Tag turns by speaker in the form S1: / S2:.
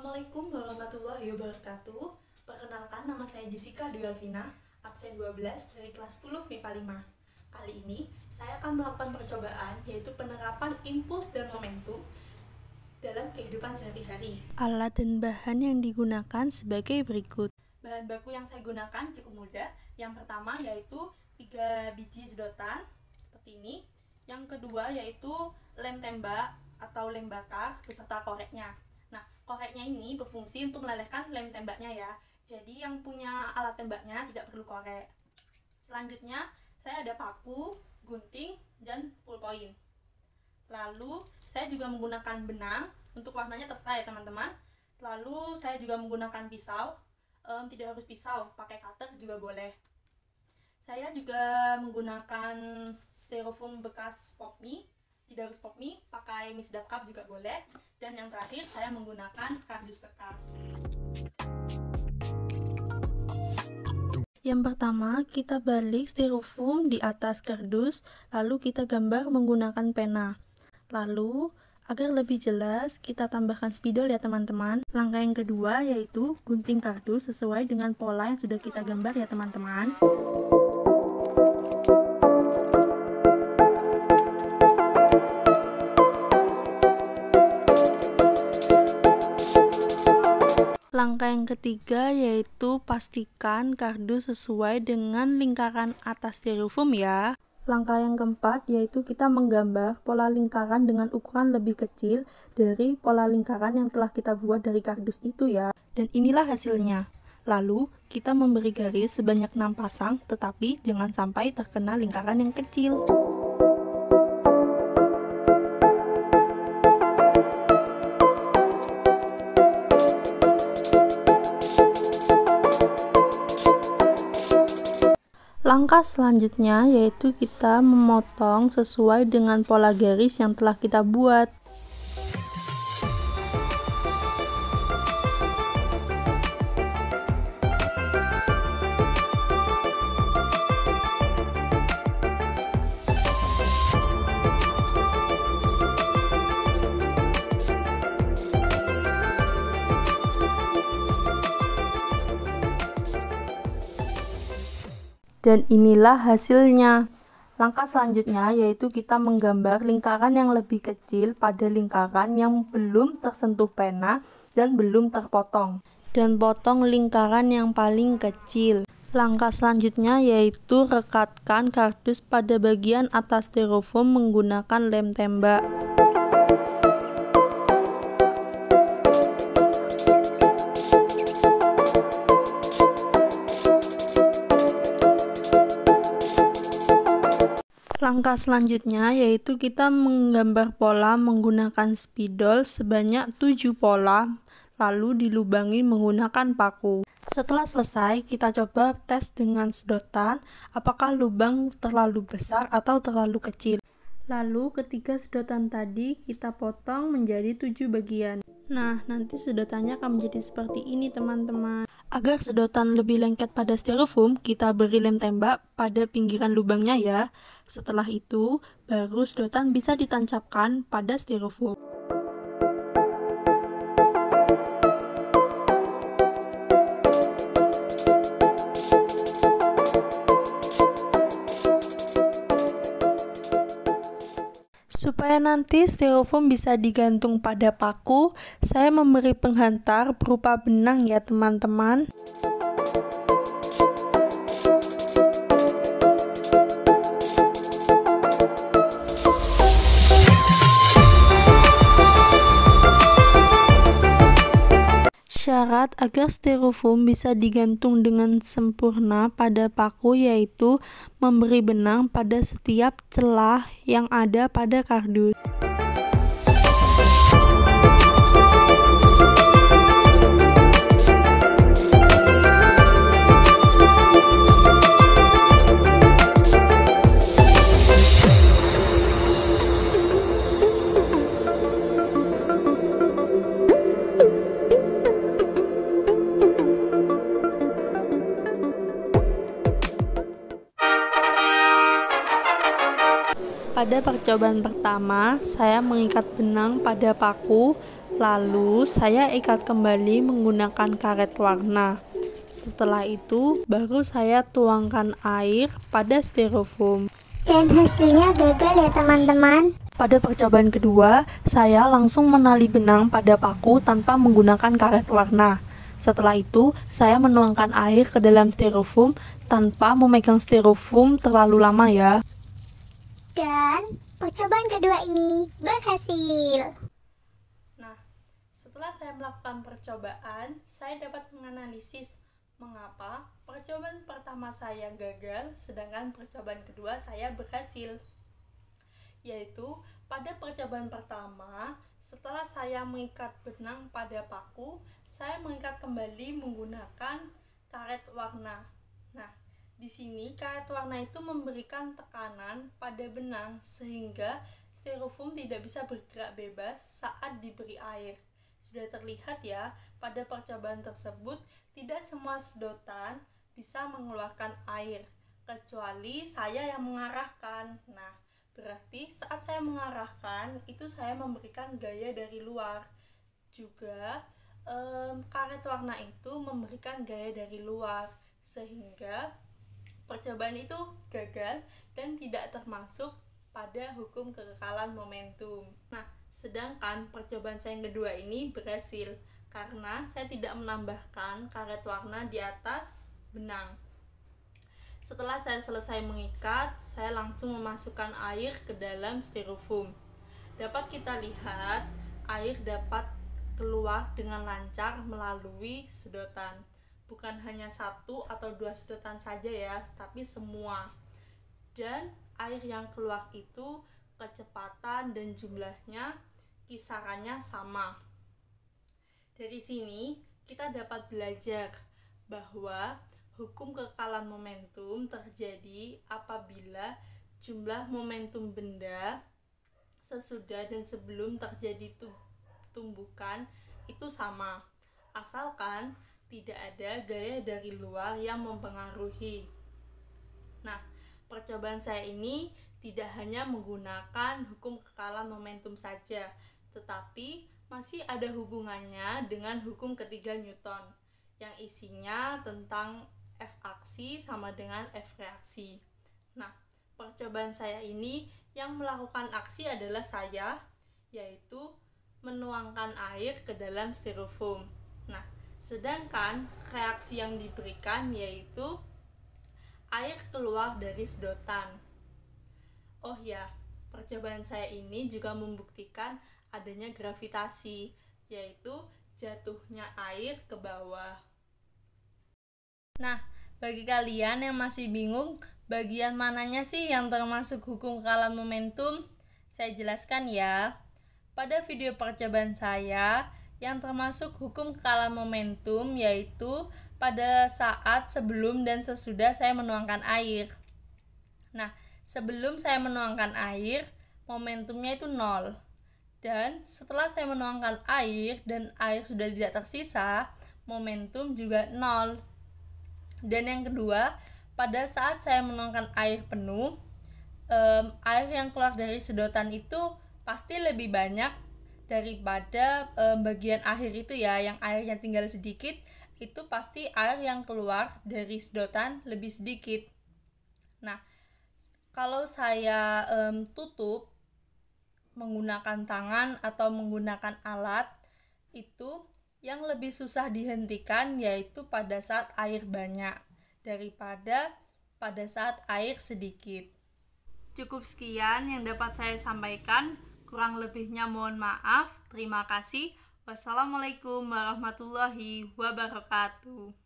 S1: Assalamualaikum warahmatullahi wabarakatuh. Perkenalkan, nama saya Jessica Dwi Alvina, absen 12 dari kelas 10 MIPA 5. Kali ini saya akan melakukan percobaan, yaitu penerapan impuls dan momentum dalam kehidupan sehari-hari. Alat dan bahan yang digunakan sebagai berikut. Bahan baku yang saya gunakan cukup mudah. Yang pertama yaitu 3 biji sedotan seperti ini. Yang kedua yaitu lem tembak atau lem bakar beserta koreknya. Nah, koreknya ini berfungsi untuk melelehkan lem tembaknya ya. Jadi yang punya alat tembaknya tidak perlu korek. Selanjutnya, saya ada paku, gunting, dan ballpoint. Lalu, saya juga menggunakan benang. Untuk warnanya terserah ya teman-teman. Lalu, saya juga menggunakan pisau. Tidak harus pisau, pakai cutter juga boleh. Saya juga menggunakan styrofoam bekas pop mie. Tidak harus pop mie, pakai mie sedap cup juga boleh. Dan yang terakhir, saya menggunakan kardus bekas. Yang pertama, kita balik styrofoam di atas kardus, lalu kita gambar menggunakan pena. Lalu, agar lebih jelas, kita tambahkan spidol ya teman-teman. Langkah yang kedua yaitu gunting kardus sesuai dengan pola yang sudah kita gambar ya teman-teman. Langkah yang ketiga yaitu pastikan kardus sesuai dengan lingkaran atas styrofoam ya. Langkah yang keempat yaitu kita menggambar pola lingkaran dengan ukuran lebih kecil dari pola lingkaran yang telah kita buat dari kardus itu ya. Dan inilah hasilnya. Lalu kita memberi garis sebanyak 6 pasang, tetapi jangan sampai terkena lingkaran yang kecil. Langkah selanjutnya yaitu kita memotong sesuai dengan pola garis yang telah kita buat. Dan inilah hasilnya. Langkah selanjutnya yaitu kita menggambar lingkaran yang lebih kecil pada lingkaran yang belum tersentuh pena dan belum terpotong. Dan potong lingkaran yang paling kecil. Langkah selanjutnya yaitu rekatkan kardus pada bagian atas styrofoam menggunakan lem tembak. Langkah selanjutnya yaitu kita menggambar pola menggunakan spidol sebanyak 7 pola, lalu dilubangi menggunakan paku. Setelah selesai, kita coba tes dengan sedotan apakah lubang terlalu besar atau terlalu kecil. Lalu ketiga sedotan tadi kita potong menjadi 7 bagian. Nah, nanti sedotannya akan menjadi seperti ini teman-teman. Agar sedotan lebih lengket pada styrofoam, kita beri lem tembak pada pinggiran lubangnya ya. Setelah itu, baru sedotan bisa ditancapkan pada styrofoam. Supaya nanti styrofoam bisa digantung pada paku, saya memberi penghantar berupa benang ya teman-teman. Syarat agar styrofoam bisa digantung dengan sempurna pada paku yaitu memberi benang pada setiap celah yang ada pada kardus. Pada percobaan pertama, saya mengikat benang pada paku, Lalu saya ikat kembali menggunakan karet warna. Setelah itu baru saya tuangkan air pada styrofoam.
S2: Dan hasilnya gagal ya teman-teman.
S1: Pada percobaan kedua, saya langsung menali benang pada paku tanpa menggunakan karet warna. Setelah itu, saya menuangkan air ke dalam styrofoam tanpa memegang styrofoam terlalu lama ya.
S2: Dan percobaan kedua ini berhasil.
S1: Nah, setelah saya melakukan percobaan, saya dapat menganalisis mengapa percobaan pertama saya gagal, sedangkan percobaan kedua saya berhasil. Yaitu, pada percobaan pertama, setelah saya mengikat benang pada paku, saya mengikat kembali menggunakan karet warna. Nah, di sini karet warna itu memberikan tekanan pada benang sehingga styrofoam tidak bisa bergerak bebas saat diberi air. Sudah terlihat ya, pada percobaan tersebut tidak semua sedotan bisa mengeluarkan air, kecuali saya yang mengarahkan. Nah, berarti saat saya mengarahkan, itu saya memberikan gaya dari luar. Juga karet warna itu memberikan gaya dari luar, sehingga percobaan itu gagal dan tidak termasuk pada hukum kekekalan momentum. Nah, sedangkan percobaan saya yang kedua ini berhasil karena saya tidak menambahkan karet warna di atas benang. Setelah saya selesai mengikat, saya langsung memasukkan air ke dalam styrofoam. Dapat kita lihat, air dapat keluar dengan lancar melalui sedotan. Bukan hanya 1 atau 2 sedotan saja ya, tapi semua. Dan air yang keluar itu kecepatan dan jumlahnya kisarannya sama. Dari sini kita dapat belajar bahwa hukum kekekalan momentum terjadi apabila jumlah momentum benda sesudah dan sebelum terjadi tumbukan itu sama, asalkan tidak ada gaya dari luar yang mempengaruhi. Nah, percobaan saya ini tidak hanya menggunakan hukum kekekalan momentum saja, tetapi masih ada hubungannya dengan hukum ketiga Newton, yang isinya tentang F aksi sama dengan F reaksi. Nah, percobaan saya ini yang melakukan aksi adalah saya, yaitu menuangkan air ke dalam styrofoam. Nah, sedangkan reaksi yang diberikan yaitu air keluar dari sedotan. Oh ya, percobaan saya ini juga membuktikan adanya gravitasi, yaitu jatuhnya air ke bawah. Nah, bagi kalian yang masih bingung bagian mananya sih yang termasuk hukum kekekalan momentum, saya jelaskan ya. Pada video percobaan saya, yang termasuk hukum kekekalan momentum yaitu pada saat sebelum dan sesudah saya menuangkan air. Nah, sebelum saya menuangkan air, momentumnya itu 0. Dan setelah saya menuangkan air dan air sudah tidak tersisa, momentum juga 0. Dan yang kedua, pada saat saya menuangkan air penuh, air yang keluar dari sedotan itu pasti lebih banyak daripada bagian akhir itu ya, yang airnya tinggal sedikit, itu pasti air yang keluar dari sedotan lebih sedikit. Nah, kalau saya tutup menggunakan tangan atau menggunakan alat, itu yang lebih susah dihentikan yaitu pada saat air banyak daripada pada saat air sedikit. Cukup sekian yang dapat saya sampaikan, kurang lebihnya mohon maaf. Terima kasih. Wassalamualaikum warahmatullahi wabarakatuh.